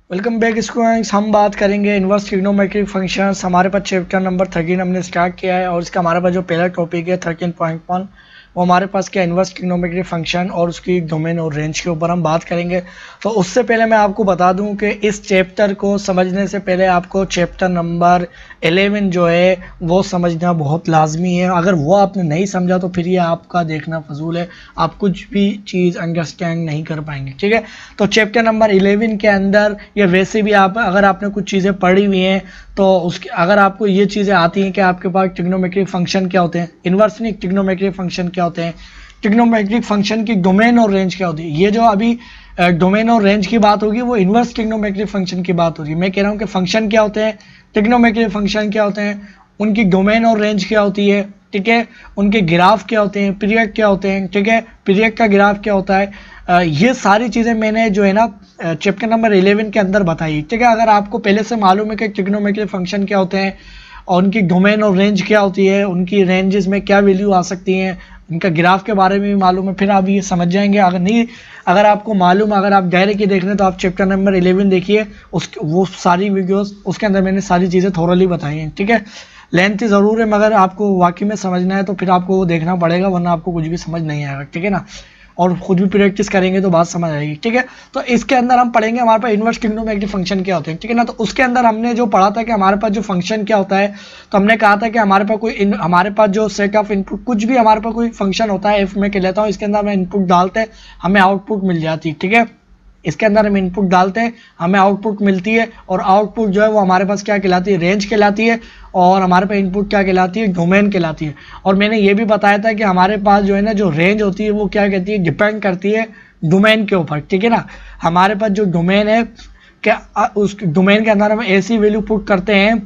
Welcome back students. हम बात करेंगे इन्वर्स ट्रिग्नोमेट्रिक फंक्शंस। हमारे पास चैप्टर नंबर 13 हमने स्टार्ट किया है और इसका हमारे पास जो पहला टॉपिक है 13.1 वो हमारे पास क्या इन्वर्स ट्रिग्नोमेट्रिक फंक्शन और उसकी डोमेन और रेंज के ऊपर हम बात करेंगे। तो उससे पहले मैं आपको बता दूं कि इस चैप्टर को समझने से पहले आपको चैप्टर नंबर 11 जो है वो समझना बहुत लाजमी है। अगर वो आपने नहीं समझा तो फिर ये आपका देखना फजूल है, आप कुछ भी चीज़ अंडरस्टैंड नहीं कर पाएंगे। ठीक है, तो चैप्टर नंबर 11 के अंदर या वैसे भी आप अगर आपने कुछ चीज़ें पढ़ी हुई हैं तो उसके अगर आपको ये चीज़ें आती हैं कि आपके पास ट्रिग्नोमेट्रिक फंक्शन क्या होते हैं, इन्वर्स नहीं ट्रिग्नोमेट्रिक फंक्शन क्या होते हैं, ट्रिग्नोमेट्रिक फंक्शन की डोमेन और रेंज क्या होती है। ये जो अभी डोमेन और रेंज की बात होगी वो इन्वर्स ट्रिग्नोमेट्रिक फंक्शन की बात हो रही है। मैं कह रहा हूँ कि फंक्शन क्या होते हैं, ट्रिग्नोमेट्रिक फंक्शन क्या होते हैं, उनकी डोमेन और रेंज क्या होती है। ठीक है, उनके ग्राफ क्या होते हैं, पीरियड क्या होते हैं। ठीक है, पीरियड का ग्राफ क्या होता है। ये सारी चीज़ें मैंने जो है ना चैप्टर नंबर 11 के अंदर बताई। ठीक है, अगर आपको पहले से मालूम है कि ट्रिग्नोमेट्रिक फंक्शन क्या होते हैं और उनकी डोमेन और रेंज क्या होती है, उनकी रेंजेस में क्या वैल्यू आ सकती हैं, इनका ग्राफ के बारे में भी मालूम है, फिर आप ये समझ जाएंगे। अगर नहीं, अगर आपको मालूम, अगर आप डायरेक्ट ही देख रहे हैं तो आप चैप्टर नंबर 11 देखिए, वो सारी वीडियोस उसके अंदर मैंने सारी चीज़ें थोरली बताई हैं। ठीक है, लेंथ ज़रूर है मगर आपको वाकई में समझना है तो फिर आपको वो देखना पड़ेगा, वरना आपको कुछ भी समझ नहीं आएगा। ठीक है ना, और खुद भी प्रैक्टिस करेंगे तो बात समझ आएगी। ठीक है, तो इसके अंदर हम पढ़ेंगे हमारे पास इन्वर्स ट्रिग्नोमेट्रिक फंक्शन क्या होते हैं। ठीक है ना, तो उसके अंदर हमने जो पढ़ा था कि हमारे पास जो फंक्शन क्या होता है, तो हमने कहा था कि हमारे पास जो सेट ऑफ इनपुट, कुछ भी हमारे पास कोई फंक्शन होता है, एफ में कह लेता हूँ, इसके अंदर हम इनपुट डालते हैं हमें आउटपुट मिल जाती है। ठीक है, इसके अंदर हम इनपुट डालते हैं हमें आउटपुट मिलती है और आउटपुट जो है वो हमारे पास क्या कहलाती है, रेंज कहलाती है, और हमारे पास इनपुट क्या कहलाती है, डोमेन कहलाती है। और मैंने ये भी बताया था कि हमारे पास जो है ना जो रेंज होती है वो क्या कहती है, डिपेंड करती है डोमेन के ऊपर। ठीक है ना, हमारे पास जो डोमेन है क्या उस डोमेन के अंदर हम ऐसी वैल्यू पुट करते हैं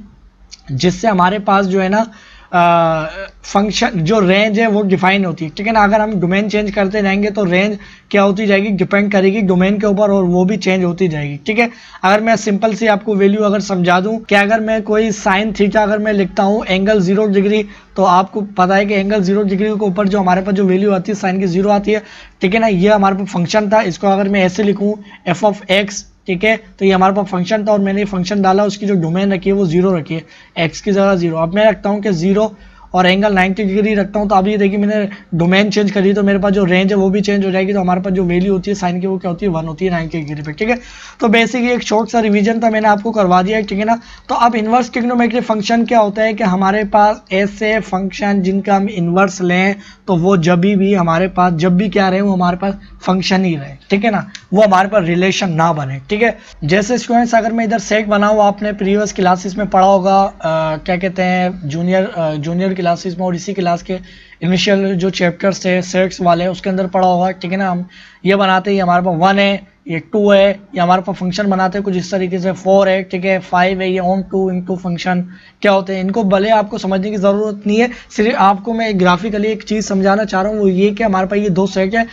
जिससे हमारे पास जो है ना फंक्शन जो रेंज है वो डिफाइन होती है। ठीक है ना, अगर हम डोमेन चेंज करते रहेंगे तो रेंज क्या होती जाएगी, डिपेंड करेगी डोमेन के ऊपर और वो भी चेंज होती जाएगी। ठीक है, अगर मैं सिंपल सी आपको वैल्यू अगर समझा दूं कि अगर मैं कोई साइन थीटा अगर मैं लिखता हूं एंगल 0 डिग्री, तो आपको पता है कि एंगल 0 डिग्री के ऊपर जो हमारे पास जो वैल्यू आती है साइन की 0 आती है। ठीक है ना, ये हमारे पास फंक्शन था, इसको अगर मैं ऐसे लिखूँ एफ ऑफ एक्स, ठीक है, तो ये हमारे पास फंक्शन था और मैंने ये फंक्शन डाला, उसकी जो डोमेन रखी है वो 0 रखी है, एक्स की जगह 0। अब मैं रखता हूँ कि 0 और एंगल 90 डिग्री रखता हूँ, तो अब ये देखिए मैंने डोमेन चेंज करी तो मेरे पास जो रेंज है वो भी चेंज हो जाएगी, तो हमारे पास जो वैल्यू होती है साइन की वो क्या होती है, 1 होती है 90 डिग्री पे। ठीक है, तो बेसिकली एक शॉर्ट सा रिवीजन था, मैंने आपको करवा दिया है। ठीक है ना, तो अब इन्वर्स ट्रिग्नोमेट्रिक फंक्शन क्या होता है कि हमारे पास ऐसे फंक्शन जिनका हम इन्वर्स लें तो वो जब भी हमारे पास जब भी क्या रहे वो हमारे पास फंक्शन ही रहे। ठीक है ना, वो हमारे पास रिलेशन ना बने। ठीक है, जैसे स्टूडेंट्स अगर मैं इधर सेट बनाऊँ, आपने प्रीवियस क्लासेस में पढ़ा होगा, क्या कहते हैं जूनियर क्लासेस में और इसी क्लास के इनिशियल जो चैप्टर्स थे सेट्स वाले उसके अंदर पढ़ा होगा। ठीक है ना, हम ये बनाते हैं, ये हमारे पास 1 है, ये 2 है, ये हमारे पास फंक्शन बनाते हैं कुछ इस तरीके से, 4 है, ठीक है, 5 है, ये ऑन टू इनटू फंक्शन क्या होते हैं। इनको भले आपको समझने की ज़रूरत नहीं है, सिर्फ आपको मैं ग्राफिकली एक चीज़ समझाना चाह रहा हूँ, वो ये कि हमारे पास ये 2 सेट है।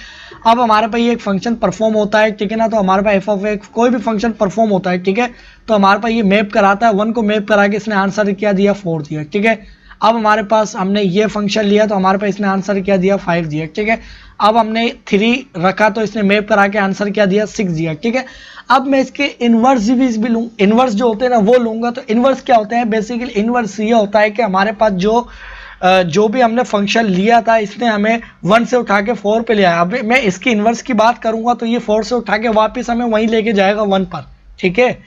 अब हमारे पास ये एक फंक्शन परफॉर्म होता है। ठीक है ना, तो हमारे पास एफ ऑफ एक्स कोई भी फंक्शन परफॉर्म होता है। ठीक है, तो हमारे पास ये मैप कराता है, 1 को मैप करा के इसने आंसर क्या दिया, 4 दिया। ठीक है, अब हमारे पास हमने ये फंक्शन लिया तो हमारे पास इसने आंसर क्या दिया, 5 दिया। ठीक है, अब हमने 3 रखा तो इसने मैप करा के आंसर क्या दिया, 6 दिया। ठीक है, अब मैं इसके इन्वर्स भी लूँ, इन्वर्स जो होते हैं ना वो लूँगा। तो इन्वर्स क्या होते हैं, बेसिकली इन्वर्स ये होता है कि हमारे पास जो भी हमने फंक्शन लिया था इसने हमें 1 से उठा के 4 पे ले आया। अब मैं इसकी इन्वर्स की बात करूँगा तो ये 4 से उठा के वापस हमें वहीं लेके जाएगा 1 पर। ठीक है,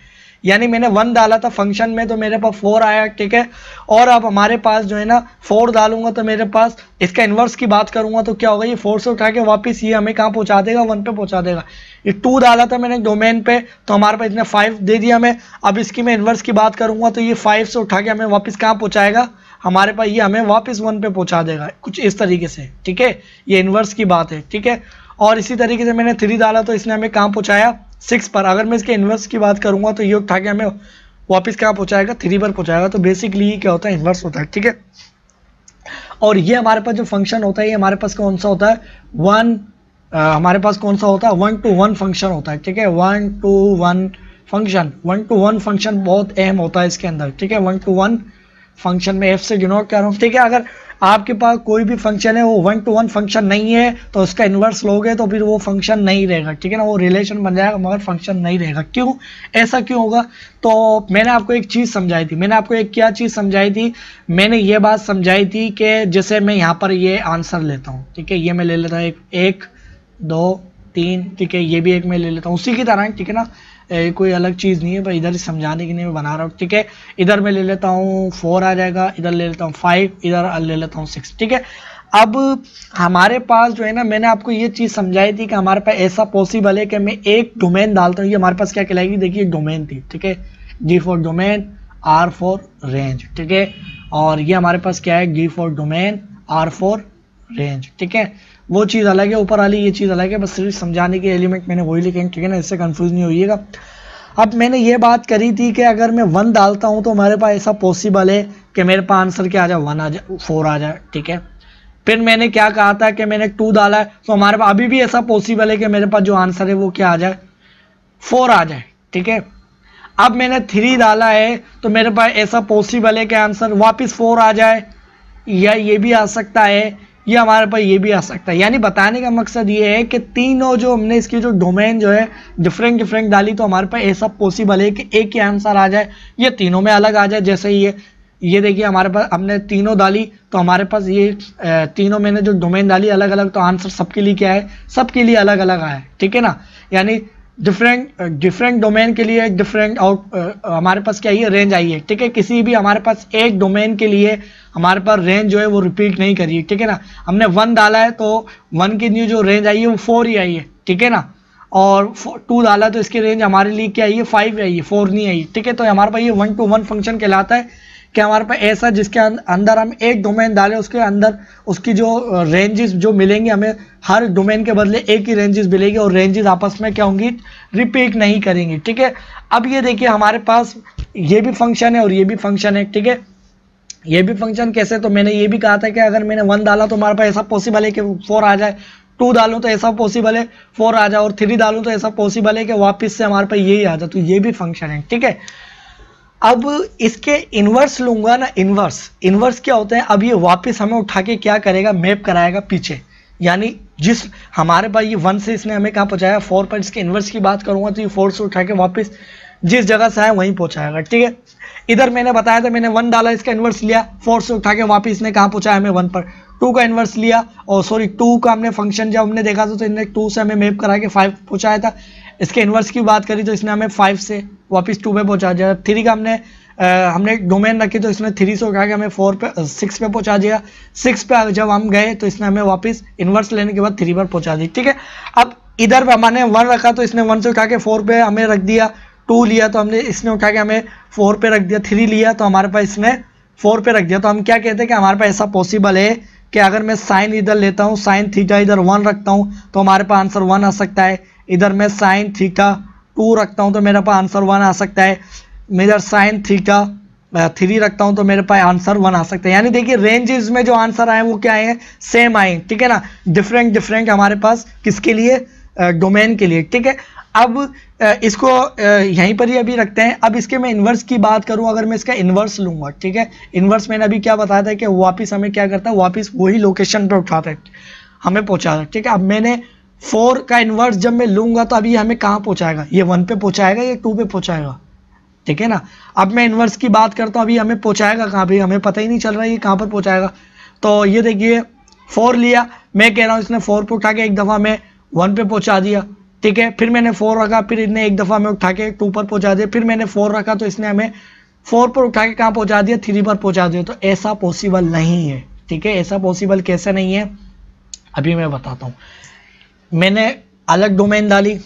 यानी मैंने 1 डाला था फंक्शन में तो मेरे पास 4 आया। ठीक है, और अब हमारे पास जो है ना 4 डालूंगा तो मेरे पास इसका इन्वर्स की बात करूंगा तो क्या होगा, ये 4 से उठा के वापस ये हमें कहाँ पहुंचा देगा, 1 पे पहुंचा देगा। ये 2 डाला था मैंने डोमेन पे तो हमारे पास इसने 5 दे दिया हमें। अब इसकी मैं इन्वर्स की बात करूंगा तो ये 5 से उठा के हमें वापस कहाँ पहुँचाएगा, हमारे पास ये हमें वापस 1 पे पहुँचा देगा, कुछ इस तरीके से। ठीक है, ये इन्वर्स की बात है। ठीक है, और इसी तरीके से मैंने 3 डाला तो इसने हमें कहाँ पहुँचाया, 6 पर। अगर मैं इसके इन्वर्स की बात करूंगा तो ये उठा के हमें वापस कहाँ पहुंचाएगा, 3 पर पहुंचाएगा। तो बेसिकली ये क्या होता है, इन्वर्स होता है। ठीक है, और ये हमारे पास जो फंक्शन होता है ये हमारे पास कौन सा होता है, हमारे पास कौन सा होता है, 1 to 1 फंक्शन होता है। ठीक है, 1 to 1 फंक्शन बहुत अहम होता है इसके अंदर। ठीक है, 1 to 1 फंक्शन में एफ से डिनोट कर रहा हूँ, ठीक है। अगर आपके पास कोई भी फंक्शन है वो 1 to 1 फंक्शन नहीं है तो उसका इन्वर्स लोगे तो फिर वो फंक्शन नहीं रहेगा, ठीक है ना, वो रिलेशन बन जाएगा मगर फंक्शन नहीं रहेगा। क्यों, ऐसा क्यों होगा? तो मैंने आपको एक चीज़ समझाई थी, मैंने आपको एक क्या चीज़ समझाई थी, मैंने ये बात समझाई थी कि जैसे मैं यहाँ पर ये आंसर लेता हूँ, ठीक है, ये मैं ले लेता हूँ 1 2 3, ठीक है, ये भी एक मैं ले लेता हूँ उसी की तरह, ठीक है ना, कोई अलग चीज़ नहीं है भाई, इधर समझाने के लिए मैं बना रहा हूँ, ठीक है। इधर मैं ले लेता हूँ 4 आ जाएगा, इधर ले लेता हूँ 5, इधर ले लेता हूँ 6, ठीक है। अब हमारे पास जो है ना, मैंने आपको ये चीज़ समझाई थी कि हमारे पास ऐसा पॉसिबल है कि मैं एक डोमेन डालता हूँ, ये हमारे पास क्या कहलाएगी, देखिए डोमेन थी, ठीक है, G for domain, R for range, ठीक है, और ये हमारे पास क्या है, G for domain, R for range, ठीक है। वो चीज़ अलग है, ऊपर वाली ये चीज़ अलग है, बस सिर्फ समझाने के एलिमेंट मैंने वही लिखे, ठीक है ना, इससे कंफ्यूज नहीं होइएगा। अब मैंने ये बात करी थी कि अगर मैं 1 डालता हूँ तो हमारे पास ऐसा पॉसिबल है कि मेरे पास आंसर क्या आ जाए, 1 आ जाए, 4 आ जाए, ठीक है। फिर मैंने क्या कहा था कि मैंने 2 डाला है तो हमारे पास अभी भी ऐसा पॉसिबल है कि मेरे पास जो आंसर है वो क्या आ जाए, 4 आ जाए, ठीक है। अब मैंने 3 डाला है तो मेरे पास ऐसा पॉसिबल है कि आंसर वापस 4 आ जाए, या ये भी आ सकता है, ये हमारे पास ये भी आ सकता है। यानी बताने का मकसद ये है कि तीनों जो हमने इसकी जो डोमेन जो है डिफरेंट डिफरेंट डाली तो हमारे पास ऐसा पॉसिबल है कि एक ही आंसर आ जाए, ये तीनों में अलग आ जाए। जैसे ये देखिए हमारे पास हमने तीनों डाली तो हमारे पास ये तीनों मैंने जो डोमेन डाली अलग अलग, तो आंसर सबके लिए क्या है, सबके लिए अलग अलग आया है, ठीक है ना। यानी डिफरेंट डोमेन के लिए डिफरेंट हमारे पास क्या है, रेंज आई है, ठीक है। किसी भी हमारे पास एक डोमेन के लिए हमारे पास रेंज जो है वो रिपीट नहीं करी है, ठीक है ना। हमने 1 डाला है तो 1 की न्यू जो रेंज आई है वो 4 ही आई है, ठीक है ना, और 2 डाला तो इसकी रेंज हमारे लिए क्या आई है, 5 आई है, 4 नहीं आई, ठीक है। तो हमारे पास ये 1 to 1 फंक्शन कहलाता है कि हमारे पास ऐसा जिसके अंदर हम एक डोमेन डालें उसके अंदर उसकी जो रेंजेस जो मिलेंगी, हमें हर डोमेन के बदले एक ही रेंजेस मिलेगी और रेंजेस आपस में क्या होंगी, रिपीट नहीं करेंगी, ठीक है। अब ये देखिए हमारे पास ये भी फंक्शन है और ये भी फंक्शन है, ठीक है। ये भी फंक्शन कैसे, तो मैंने ये भी कहा था कि अगर मैंने 1 डाला तो हमारे पास ऐसा पॉसिबल है कि 4 आ जाए, 2 डालूं तो ऐसा पॉसिबल है 4 आ जाए, और 3 डालूं तो ऐसा पॉसिबल है कि वापस से हमारे पास यही आ जाए, तो ये भी फंक्शन है, ठीक है। अब इसके इन्वर्स लूंगा ना, इन्वर्स क्या होता है, अब ये वापस हमें उठा के क्या करेगा, मैप कराएगा पीछे, यानी जिस हमारे पास ये 1 से इसने हमें कहाँ पहुंचाया, 4 पर, इसके इन्वर्स की बात करूंगा तो ये 4 से उठा के वापस जिस जगह से आया वहीं पहुंचाएगा, ठीक है। इधर मैंने बताया था, मैंने 1 डाला, इसका इन्वर्स लिया, 4 से उठा के वापस इसने कहाँ पहुंचाया, हमें 1 पर। 2 का इन्वर्स लिया, और सॉरी 2 का हमने फंक्शन जब हमने देखा था तो इन्हें 2 से हमें मैप करा के 5 पहुंचाया था। इसके इन्वर्स की बात करी तो इसने हमें 5 से वापस 2 पे पहुंचा दिया। 3 का हमने डोमेन रखी तो इसने 3 से उठा के हमें 6 पे पहुंचा दिया। 6 पे जब हम गए तो इसने हमें वापस इन्वर्स लेने के बाद 3 पर पहुंचा दी, ठीक है। अब इधर हमने 1 रखा तो इसने 1 से उठा के 4 पे हमें रख दिया, 2 लिया तो हमने इसने उठा के हमें 4 पे रख दिया, 3 लिया तो हमारे पास इसने 4 पे रख दिया। तो हम क्या कहते हैं कि हमारे पास ऐसा पॉसिबल है कि अगर मैं साइन इधर लेता हूँ, साइन थीटा इधर 1 रखता हूँ तो हमारे पास आंसर 1 आ सकता है। इधर मैं साइन थीटा 2 रखता हूँ तो मेरे पास आंसर 1 आ सकता है। मैं इधर साइन थीटा 3 रखता हूँ तो मेरे पास आंसर 1 आ सकता है। यानी देखिए रेंजेस में जो आंसर आए वो क्या आए हैं, सेम आए, ठीक है ना, डिफरेंट हमारे पास किसके लिए, डोमेन के लिए, ठीक है। अब इसको यहीं पर ही अभी रखते हैं। अब इसके मैं इन्वर्स की बात करूं, अगर मैं इसका इन्वर्स लूंगा, ठीक है, इन्वर्स मैंने अभी क्या बताया था कि वापस हमें क्या करता है, वापस वही लोकेशन पे उठाता है, हमें पहुंचाता है, ठीक है। अब मैंने 4 का इन्वर्स जब मैं लूंगा तो अभी हमें कहाँ पहुंचाएगा, ये 1 पे पहुंचाएगा या 2 पे पहुंचाएगा, ठीक है ना। अब मैं इन्वर्स की बात करता हूँ, अभी हमें पहुंचाएगा कहाँ पे, हमें पता ही नहीं चल रहा है ये कहाँ पर पहुंचाएगा। तो ये देखिए 4 लिया, मैं कह रहा हूँ इसने 4 पे उठा के एक दफ़ा में 1 पे पहुंचा दिया, ठीक है। फिर मैंने 4 रखा, फिर इसने एक दफ़ा में उठा के 2 पर पहुंचा दिया, फिर मैंने 4 रखा तो इसने हमें 4 पर उठा के कहाँ पहुंचा दिया, 3 पर पहुंचा दिया। तो ऐसा पॉसिबल नहीं है, ठीक है। ऐसा पॉसिबल कैसे नहीं है, अभी मैं बताता हूँ। मैंने अलग डोमेन डाली,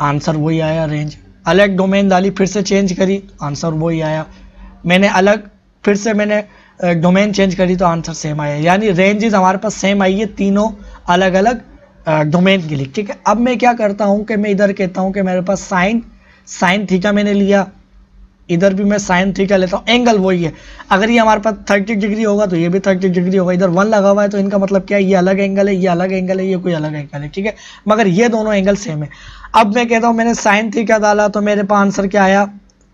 आंसर वही आया, रेंज। अलग डोमेन डाली, फिर से चेंज करी, आंसर वही आया। मैंने अलग फिर से मैंने डोमेन चेंज करी तो आंसर सेम आया। यानी रेंजेस हमारे पास सेम आई है तीनों अलग अलग डोमेन के लिए, ठीक है। अब मैं क्या करता हूँ कि मैं इधर कहता हूँ कि मेरे पास साइन थीटा मैंने लिया, इधर भी मैं साइन थीटा लेता हूँ, एंगल वही है। अगर ये हमारे पास 30 डिग्री होगा तो ये भी 30 डिग्री होगा। इधर 1 लगा हुआ है तो इनका मतलब क्या है, ये अलग एंगल है, ये अलग एंगल है, ये कोई अलग एंगल है, ठीक है, मगर ये दोनों एंगल सेम है। अब मैं कहता हूँ मैंने साइन थीटा डाला तो मेरे पास आंसर क्या आया,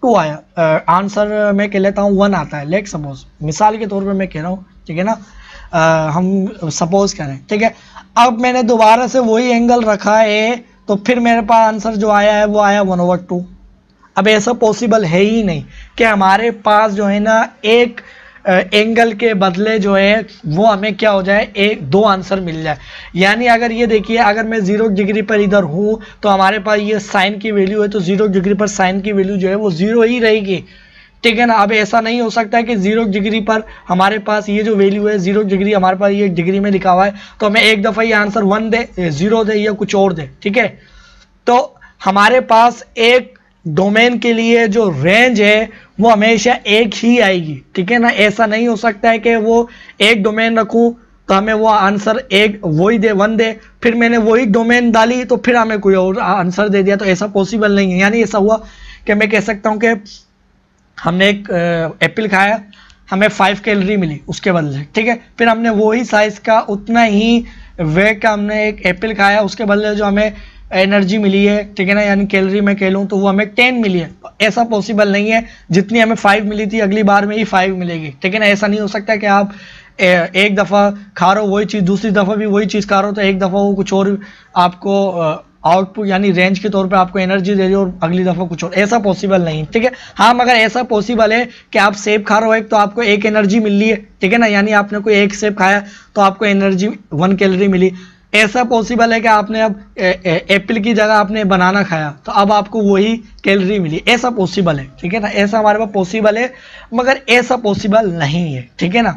2 आया, आंसर मैं कह लेता हूँ 1 आता है, लेट सपोज, मिसाल के तौर पे मैं कह रहा हूँ, ठीक है ना, हम सपोज करें, ठीक है। अब मैंने दोबारा से वही एंगल रखा है, तो फिर मेरे पास आंसर जो आया है वो आया 1/2। अब ऐसा पॉसिबल है ही नहीं कि हमारे पास जो है ना एक एंगल के बदले जो है वो हमें क्या हो जाए, एक 2 आंसर मिल जाए। यानी अगर ये देखिए, अगर मैं 0 डिग्री पर इधर हूँ तो हमारे पास ये साइन की वैल्यू है, तो 0 डिग्री पर साइन की वैल्यू जो है वो 0 ही रहेगी, ठीक है ना। अब ऐसा नहीं हो सकता है कि 0 डिग्री पर हमारे पास ये जो वैल्यू है 0 डिग्री हमारे पास ये डिग्री में लिखा हुआ है, तो हमें एक दफ़ा ये आंसर 1 दे, 0 दे या कुछ और दे, ठीक है। तो हमारे पास एक डोमेन के लिए जो रेंज है वो हमेशा एक ही आएगी, ठीक है ना। ऐसा नहीं हो सकता है कि वो एक डोमेन रखूं तो हमें वो आंसर एक वही दे, 1 दे, फिर मैंने वही डोमेन डाली तो फिर हमें कोई और आंसर दे दिया, तो ऐसा पॉसिबल नहीं है। यानी ऐसा हुआ कि मैं कह सकता हूं कि हमने एक एप्पल खाया, हमें 5 कैलोरी मिली उसके बदले, ठीक है। फिर हमने वही साइज का उतना ही वेट का हमने एक एप्पल खाया, उसके बदले जो हमें एनर्जी मिली है, ठीक है ना, यानी कैलोरी में कह लूँ तो वो हमें 10 मिली है। ऐसा पॉसिबल नहीं है, जितनी हमें 5 मिली थी अगली बार में ही 5 मिलेगी, ठीक है ना। ऐसा नहीं हो सकता कि आप एक दफ़ा खा रहे हो वही चीज़, दूसरी दफ़ा भी वही चीज़ खा रहे हो, तो एक दफ़ा वो कुछ और आपको आउटपुट यानी रेंज के तौर पे आपको एनर्जी दे रही हो और अगली दफ़ा कुछ और, ऐसा पॉसिबल नहीं, ठीक है। हाँ, मगर ऐसा पॉसिबल है कि आप सेब खा रहे हो एक, तो आपको 1 एनर्जी मिल रही है, ठीक है ना, यानी आपने कोई 1 सेब खाया तो आपको एनर्जी 1 कैलोरी मिली। ऐसा पॉसिबल है कि आपने अब एप्पल की जगह आपने बनाना खाया तो अब आपको वही कैलोरी मिली, ऐसा पॉसिबल है, ठीक है ना। ऐसा हमारे पास पॉसिबल है, मगर ऐसा पॉसिबल नहीं है, ठीक है ना।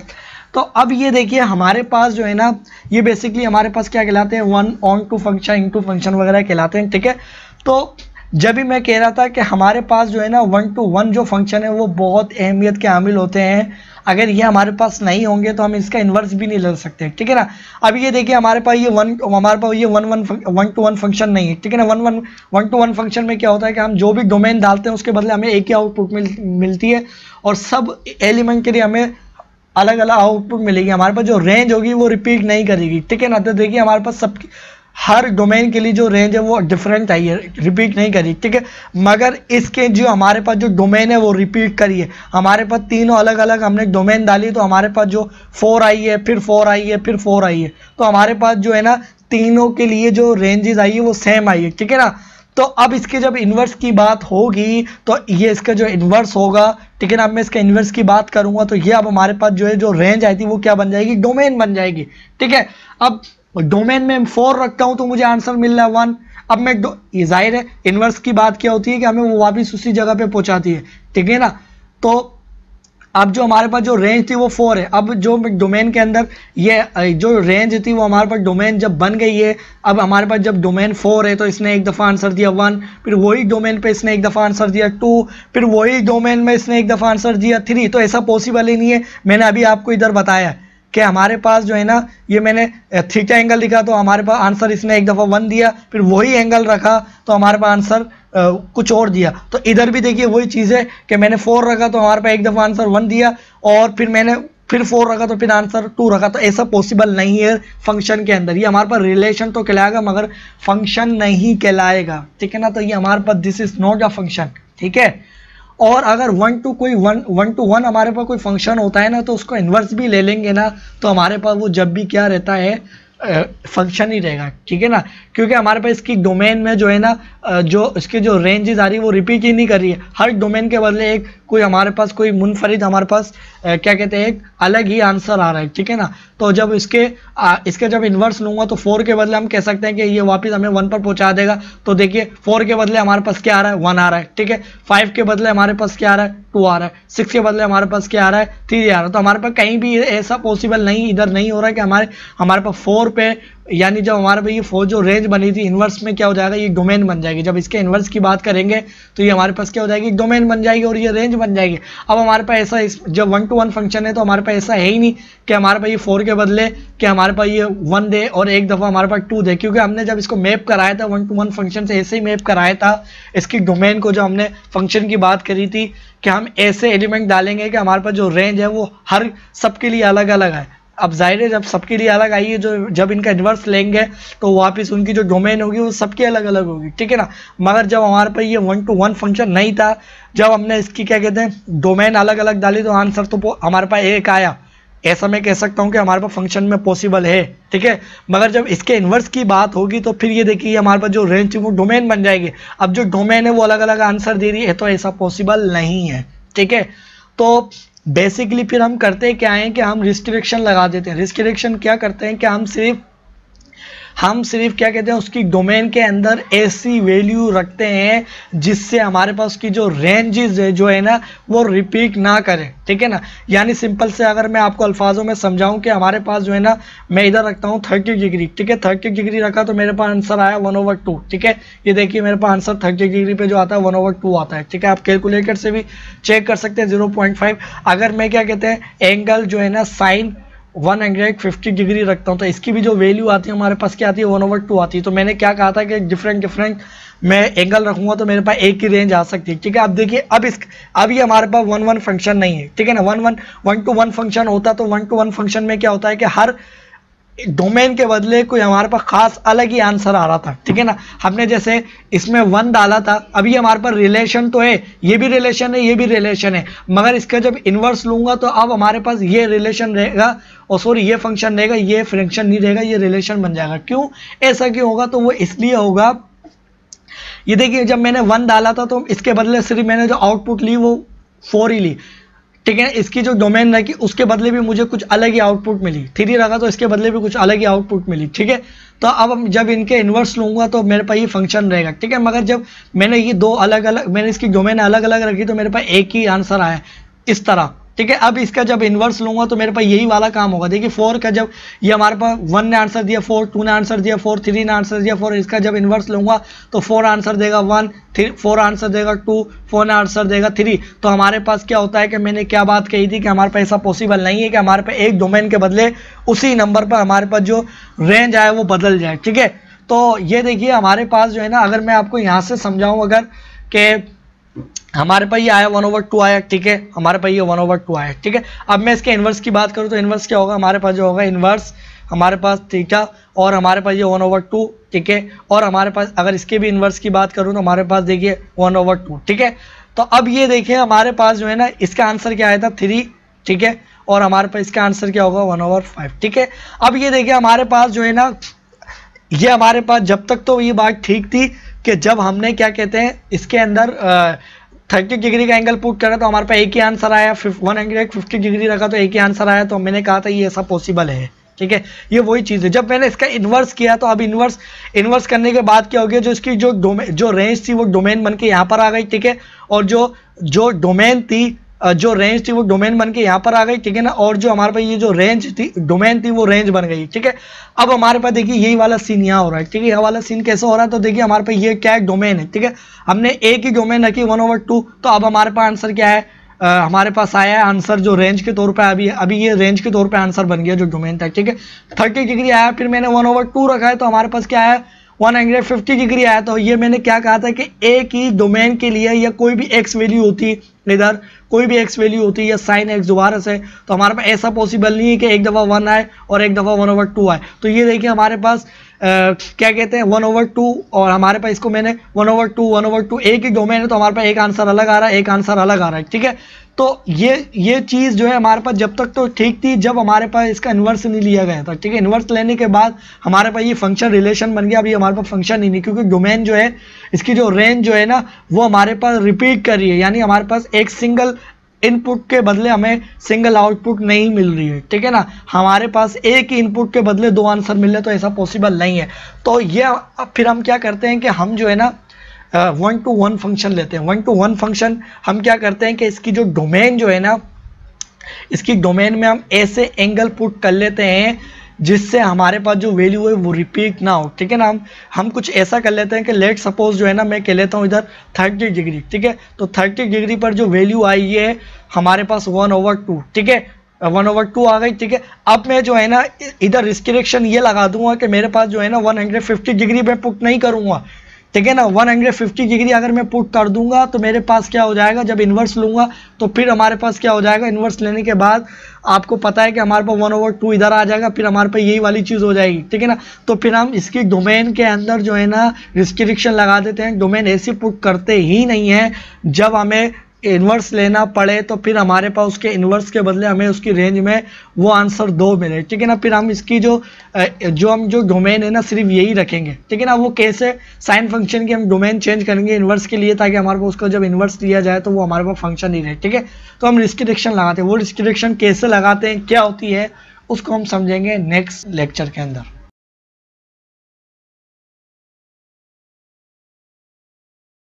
तो अब ये देखिए हमारे पास जो है ना, ये बेसिकली हमारे पास क्या कहलाते हैं, 1 onto function, into function वगैरह कहलाते हैं, ठीक है। तो जब भी मैं कह रहा था कि हमारे पास जो है ना 1 to 1 जो फंक्शन है वो बहुत अहमियत के हामिल होते हैं, अगर ये हमारे पास नहीं होंगे तो हम इसका इन्वर्स भी नहीं ले सकते, ठीक है ना। अब ये देखिए हमारे पास ये 1 to 1 फंक्शन नहीं है, ठीक है ना। 1 to 1 फंक्शन में क्या होता है कि हम जो भी डोमेन डालते हैं उसके बदले हमें एक ही आउटपुट मिलती है, और सब एलिमेंट के लिए हमें अलग अलग आउटपुट मिलेगी। हमारे पास जो रेंज होगी वो रिपीट नहीं करेगी, ठीक है ना। तो देखिए हमारे पास सब हर डोमेन के लिए जो रेंज है वो डिफरेंट आई है, रिपीट नहीं करी, ठीक है। मगर इसके जो हमारे पास जो डोमेन है वो रिपीट करी है। हमारे पास तीनों अलग अलग हमने डोमेन डाली, तो हमारे पास जो 4 आई है, फिर 4 आई है, फिर 4 आई है, तो हमारे पास जो है ना तीनों के लिए जो रेंजेस आई है वो सेम आई है, ठीक है ना। तो अब इसके जब इन्वर्स की बात होगी तो ये इसका जो इन्वर्स होगा, ठीक है ना। अब मैं इसका इन्वर्स की बात करूंगा तो ये अब हमारे पास जो है जो रेंज आई थी वो क्या बन जाएगी, डोमेन बन जाएगी, ठीक है। अब डोमेन में 4 रखता हूं तो मुझे आंसर मिल रहा है 1। अब मैं ये जाहिर है इन्वर्स की बात क्या होती है कि हमें वो वापस उसी जगह पे पहुंचाती है, ठीक है ना। तो अब जो हमारे पास जो रेंज थी वो 4 है। अब जो डोमेन के अंदर ये जो रेंज थी वो हमारे पास डोमेन जब बन गई है, अब हमारे पास जब डोमेन 4 है तो इसने एक दफ़ा आंसर दिया 1, फिर वही डोमेन पे इसने एक दफ़ा आंसर दिया 2, फिर वही डोमेन में इसने एक दफ़ा आंसर दिया 3। तो ऐसा पॉसिबल ही नहीं है। मैंने अभी आपको इधर बताया कि हमारे पास जो है ना, ये मैंने थीटा एंगल लिखा तो हमारे पास आंसर इसने एक दफ़ा 1 दिया, फिर वही एंगल रखा तो हमारे पास आंसर कुछ और दिया। तो इधर भी देखिए वही चीज़ है कि मैंने 4 रखा तो हमारे पास एक दफ़ा आंसर 1 दिया, और फिर मैंने फिर 4 रखा तो फिर आंसर 2 रखा। तो ऐसा पॉसिबल नहीं है फंक्शन के अंदर। ये हमारे पास रिलेशन तो कहलाएगा मगर फंक्शन नहीं कहलाएगा, ठीक है ना। तो ये हमारे पास this is not a function, ठीक है। और अगर 1 to 1 हमारे पास कोई फंक्शन होता है ना तो उसको इन्वर्स भी ले लेंगे ना तो हमारे पास वो जब भी क्या रहता है, फंक्शन ही रहेगा, ठीक है ना। क्योंकि हमारे पास इसकी डोमेन में जो है ना जो इसके जो रेंजेस आ रही है वो रिपीट ही नहीं कर रही है। हर डोमेन के बदले एक कोई हमारे पास कोई मुनफरिद हमारे पास क्या कहते हैं एक अलग ही आंसर आ रहा है, ठीक है ना। तो जब इसके जब इन्वर्स लूंगा तो 4 के बदले हम कह सकते हैं कि ये वापस हमें 1 पर पहुंचा देगा। तो देखिए 4 के बदले हमारे पास क्या आ रहा है, 1 आ रहा है, ठीक है। 5 के बदले हमारे पास क्या आ रहा है, 2 आ रहा है। 6 के बदले हमारे पास क्या आ रहा है, 3 आ रहा है। तो हमारे पास कहीं भी ऐसा पॉसिबल नहीं, इधर नहीं हो रहा है कि हमारे पास 4 पे, यानी जब हमारे पे ये 4 जो रेंज बनी थी इन्वर्स में क्या हो जाएगा, ये डोमेन बन जाएगी। जब इसके इन्वर्स की बात करेंगे तो ये हमारे पास क्या हो जाएगी, डोमेन बन जाएगी और ये रेंज बन जाएगी। अब हमारे पास ऐसा जब 1 to 1 फंक्शन है तो हमारे पास ऐसा है ही नहीं कि हमारे पास ये 4 के बदले कि हमारे पास ये 1 दे और एक दफ़ा हमारे पास 2 दे, क्योंकि हमने जब इसको मैप कराया था 1 to 1 फंक्शन से ऐसे ही मैप कराया था इसकी डोमेन को। जो हमने फंक्शन की बात करी थी कि हम ऐसे एलिमेंट डालेंगे कि हमारे पास जो रेंज है वो हर सबके लिए अलग अलग है। अब जाहिर है जब सबके लिए अलग आई है, जो जब इनका इन्वर्स लेंगे तो वापस उनकी जो डोमेन होगी वो सबकी अलग अलग होगी, ठीक है ना। मगर जब हमारे पास ये 1 to 1 फंक्शन नहीं था, जब हमने इसकी क्या कहते हैं डोमेन अलग अलग डाली, तो आंसर तो हमारे पास एक आया। ऐसा मैं कह सकता हूँ कि हमारे पास फंक्शन में पॉसिबल है, ठीक है। मगर जब इसके इन्वर्स की बात होगी तो फिर ये देखिए हमारे पास जो रेंज है वो डोमेन बन जाएगी। अब जो डोमेन है वो अलग अलग आंसर दे रही है, तो ऐसा पॉसिबल नहीं है, ठीक है। तो बेसिकली फिर हम करते क्या है कि हम रिस्ट्रिक्शन लगा देते हैं। रिस्ट्रिक्शन क्या करते हैं कि हम सिर्फ क्या कहते हैं उसकी डोमेन के अंदर ऐसी वैल्यू रखते हैं जिससे हमारे पास उसकी जो रेंजेस है जो है ना वो रिपीट ना करे, ठीक है ना। यानी सिंपल से अगर मैं आपको अल्फाजों में समझाऊं कि हमारे पास जो है ना, मैं इधर रखता हूं 30 डिग्री, ठीक है। 30 डिग्री रखा तो मेरे पास आंसर आया 1/2, ठीक है। ये देखिए मेरे पास आंसर 30 डिग्री पे जो आता है 1/2 आता है, ठीक है। आप कैलकुलेटर से भी चेक कर सकते हैं 0.5। अगर मैं क्या कहते हैं एंगल जो है ना साइन 150 डिग्री रखता हूँ तो इसकी भी जो वैल्यू आती है हमारे पास क्या आती है 1/2 आती है। तो मैंने क्या कहा था कि डिफरेंट मैं एंगल रखूंगा तो मेरे पास एक ही रेंज आ सकती है, ठीक है। अब देखिए अब ये हमारे पास 1-1 फंक्शन नहीं है, ठीक है ना। 1 to 1 फंक्शन होता तो 1 to 1 फंक्शन में क्या होता है कि हर डोमेन के बदले कोई हमारे पास खास अलग ही आंसर आ रहा था, ठीक है ना। हमने जैसे इसमें 1 डाला था, अभी हमारे पास रिलेशन तो है, ये भी रिलेशन है, ये भी रिलेशन है, मगर इसका जब इन्वर्स लूंगा तो अब हमारे पास ये रिलेशन रहेगा और सॉरी ये फंक्शन रहेगा, ये फंक्शन नहीं रहेगा, ये रिलेशन बन जाएगा। क्यों ऐसा क्यों होगा? तो वो इसलिए होगा, ये देखिए जब मैंने 1 डाला था तो इसके बदले सिर्फ मैंने जो आउटपुट ली वो 4 ही ली, ठीक है। इसकी जो डोमेन रखी उसके बदले भी मुझे कुछ अलग ही आउटपुट मिली। 3 रखा तो इसके बदले भी कुछ अलग ही आउटपुट मिली, ठीक है। तो अब जब इनके इन्वर्स लूंगा तो मेरे पास ये फंक्शन रहेगा, ठीक है। मगर जब मैंने ये दो अलग अलग मैंने इसकी डोमेन अलग अलग रखी तो मेरे पास एक ही आंसर आया इस तरह, ठीक है। अब इसका जब इन्वर्स लूंगा तो मेरे पास यही वाला काम होगा। देखिए 4 का जब ये हमारे पास 1 ने आंसर दिया 4, 2 ने आंसर दिया 4, 3 ने आंसर दिया 4, इसका जब इन्वर्स लूंगा तो 4 आंसर देगा 1, 4 आंसर देगा 2, 4 ने आंसर देगा 3। तो हमारे पास क्या होता है कि मैंने क्या बात कही थी कि हमारे पास ऐसा पॉसिबल नहीं है कि हमारे पास एक डोमेन के बदले उसी नंबर पर हमारे पास जो रेंज आए वो बदल जाए, ठीक है। तो ये देखिए हमारे पास जो है ना, अगर मैं आपको यहाँ से समझाऊँ अगर कि हमारे पास ये आया 1/2 आया, ठीक है। हमारे पास ये 1/2 आया, ठीक है। अब मैं इसके इन्वर्स की बात करूँ तो इन्वर्स क्या होगा? हमारे पास जो होगा इन्वर्स हमारे पास थीटा और हमारे पास ये 1/2, ठीक है। और हमारे पास अगर इसके भी इन्वर्स की बात करूँ तो हमारे पास देखिए 1/2, ठीक है। तो अब ये देखिए हमारे पास जो है ना इसका आंसर क्या आया था 3, ठीक है। और हमारे पास इसका आंसर क्या होगा 1/5, ठीक है। अब ये देखिए हमारे पास जो है ना, ये हमारे पास जब तक तो ये बात ठीक थी कि जब हमने क्या कहते हैं इसके अंदर 30 डिग्री का एंगल पुट करा तो हमारे पास एक ही आंसर आया, 150 डिग्री रखा तो एक ही आंसर आया। तो मैंने कहा था ये ऐसा पॉसिबल है, ठीक है। ये वही चीज़ है। जब मैंने इसका इन्वर्स किया तो अब इन्वर्स करने के बाद क्या हो गया, जो इसकी जो रेंज थी वो डोमेन बन के यहाँ पर आ गई, ठीक है। और जो डोमेन थी जो रेंज थी वो डोमेन बन के यहाँ पर आ गई, ठीक है ना। और जो हमारे पास ये जो रेंज थी डोमेन थी वो रेंज बन गई, ठीक है। अब हमारे पास देखिए यही वाला सीन यहाँ हो रहा है, ठीक है। यह वाला सीन कैसे हो रहा है? तो देखिए हमारे पास ये क्या है डोमेन है, ठीक है। हमने एक ही डोमेन रखी 1/2, तो अब हमारे पास आंसर क्या है? हमारे पास आया है आंसर जो रेंज के तौर पे अभी ये रेंज के तौर पे आंसर बन गया जो डोमेन था, ठीक है। 30 डिग्री आया, फिर मैंने 1/2 रखा है तो हमारे पास क्या है 150 डिग्री आया। तो ये मैंने क्या कहा था कि एक ही डोमेन के लिए या कोई भी एक्स वैल्यू होती इधर कोई भी एक्स वैल्यू होती है या साइन एक्स दोबारा से, तो हमारे पास ऐसा पॉसिबल नहीं है कि एक दफ़ा 1 आए और एक दफ़ा 1/2 आए। तो ये देखिए हमारे पास क्या कहते हैं 1/2 और हमारे पास इसको मैंने 1/2 एक ही डोमेन है तो हमारे पास एक आंसर अलग आ रहा है, एक आंसर अलग आ रहा है, ठीक है। तो ये चीज़ जो है हमारे पास जब तक तो ठीक थी जब हमारे पास इसका इन्वर्स नहीं लिया गया था, ठीक है। इन्वर्स लेने के बाद हमारे पास ये फंक्शन रिलेशन बन गया। अभी हमारे पास फंक्शन ही नहीं, क्योंकि डोमेन जो है इसकी जो रेंज जो है ना वो हमारे पास रिपीट कर रही है, यानी हमारे पास एक सिंगल इनपुट के बदले हमें सिंगल आउटपुट नहीं मिल रही है, ठीक है ना। हमारे पास एक ही इनपुट के बदले 2 आंसर मिल रहे तो ऐसा पॉसिबल नहीं है। तो ये फिर हम क्या करते हैं कि हम जो है ना 1 to 1 फंक्शन लेते हैं। 1 to 1 फंक्शन हम क्या करते हैं कि इसकी जो डोमेन जो है ना, इसकी डोमेन में हम ऐसे एंगल पुट कर लेते हैं जिससे हमारे पास जो वैल्यू है वो रिपीट ना हो, ठीक है ना। हम कुछ ऐसा कर लेते हैं कि लेट सपोज जो है ना मैं कह लेता हूँ इधर 30 डिग्री, ठीक है। तो 30 डिग्री पर जो वैल्यू आई है हमारे पास 1/2, ठीक है। 1/2 आ गई, ठीक है। अब मैं जो है ना इधर रिस्ट्रिक्शन ये लगा दूंगा कि मेरे पास जो है ना 150 डिग्री में पुट नहीं करूंगा, ठीक है ना। 150 डिग्री अगर मैं पुट कर दूंगा तो मेरे पास क्या हो जाएगा, जब इन्वर्स लूंगा तो फिर हमारे पास क्या हो जाएगा, इन्वर्स लेने के बाद आपको पता है कि हमारे पास 1/2 इधर आ जाएगा, फिर हमारे पास यही वाली चीज़ हो जाएगी। ठीक है ना। तो फिर हम इसकी डोमेन के अंदर जो है ना रिस्ट्रिक्शन लगा देते हैं। डोमेन ऐसी पुट करते ही नहीं है जब हमें इन्वर्स लेना पड़े तो फिर हमारे पास उसके इन्वर्स के बदले हमें उसकी रेंज में वो आंसर 2 मिले। ठीक है ना। फिर हम इसकी जो डोमेन है ना सिर्फ यही रखेंगे। ठीक है ना। वो कैसे, साइन फंक्शन की हम डोमेन चेंज करेंगे इन्वर्स के लिए, ताकि हमारे पास उसको जब इन्वर्स लिया जाए तो वो हमारे पास फंक्शन ही रहे। ठीक है। तो हम रिस्ट्रिक्शन लगाते हैं, वो रिस्ट्रिक्शन कैसे लगाते हैं, क्या होती है, उसको हम समझेंगे नेक्स्ट लेक्चर के अंदर।